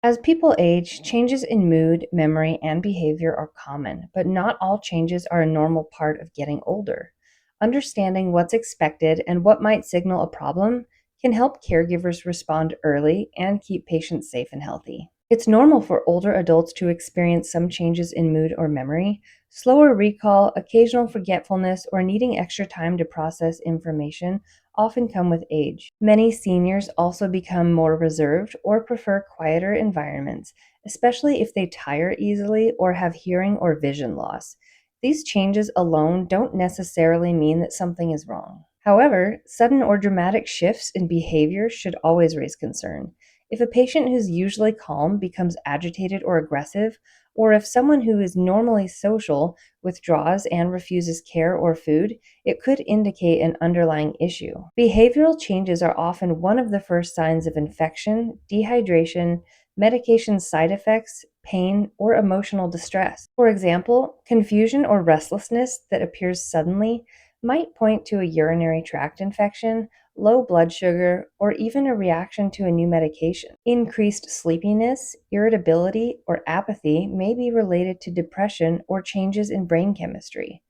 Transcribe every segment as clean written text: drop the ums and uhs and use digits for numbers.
As people age, changes in mood, memory, and behavior are common, but not all changes are a normal part of getting older. Understanding what's expected and what might signal a problem can help caregivers respond early and keep patients safe and healthy. It's normal for older adults to experience some changes in mood or memory. Slower recall, occasional forgetfulness, or needing extra time to process information often come with age. Many seniors also become more reserved or prefer quieter environments, especially if they tire easily or have hearing or vision loss. These changes alone don't necessarily mean that something is wrong. However, sudden or dramatic shifts in behavior should always raise concern. If a patient who's usually calm becomes agitated or aggressive, or if someone who is normally social withdraws and refuses care or food, it could indicate an underlying issue. Behavioral changes are often one of the first signs of infection, dehydration, medication side effects, pain, or emotional distress. For example, confusion or restlessness that appears suddenly might point to a urinary tract infection, low blood sugar, or even a reaction to a new medication. Increased sleepiness, irritability, or apathy may be related to depression or changes in brain chemistry.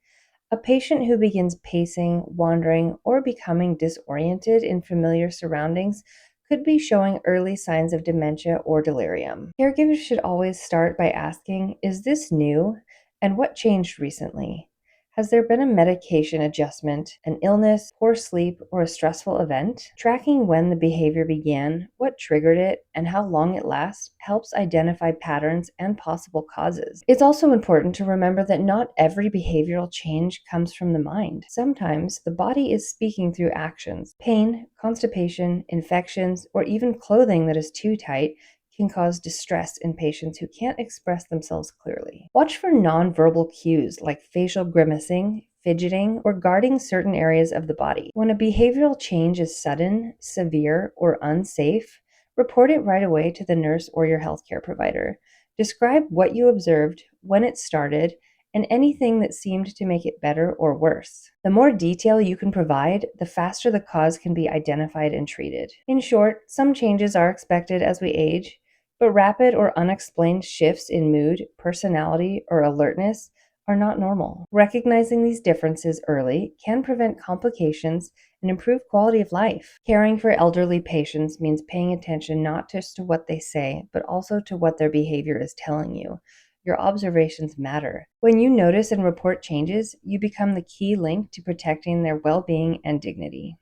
A patient who begins pacing, wandering, or becoming disoriented in familiar surroundings could be showing early signs of dementia or delirium. Caregivers should always start by asking, "Is this new? And what changed recently? Has there been a medication adjustment, an illness, poor sleep, or a stressful event?" Tracking when the behavior began, what triggered it, and how long it lasts helps identify patterns and possible causes. It's also important to remember that not every behavioral change comes from the mind. Sometimes the body is speaking through actions. Pain, constipation, infections, or even clothing that is too tight can cause distress in patients who can't express themselves clearly. Watch for nonverbal cues like facial grimacing, fidgeting, or guarding certain areas of the body. When a behavioral change is sudden, severe, or unsafe, report it right away to the nurse or your healthcare provider. Describe what you observed, when it started, and anything that seemed to make it better or worse. The more detail you can provide, the faster the cause can be identified and treated. In short, some changes are expected as we age, but rapid or unexplained shifts in mood, personality, or alertness are not normal. Recognizing these differences early can prevent complications and improve quality of life. Caring for elderly patients means paying attention not just to what they say, but also to what their behavior is telling you. Your observations matter. When you notice and report changes, you become the key link to protecting their well-being and dignity.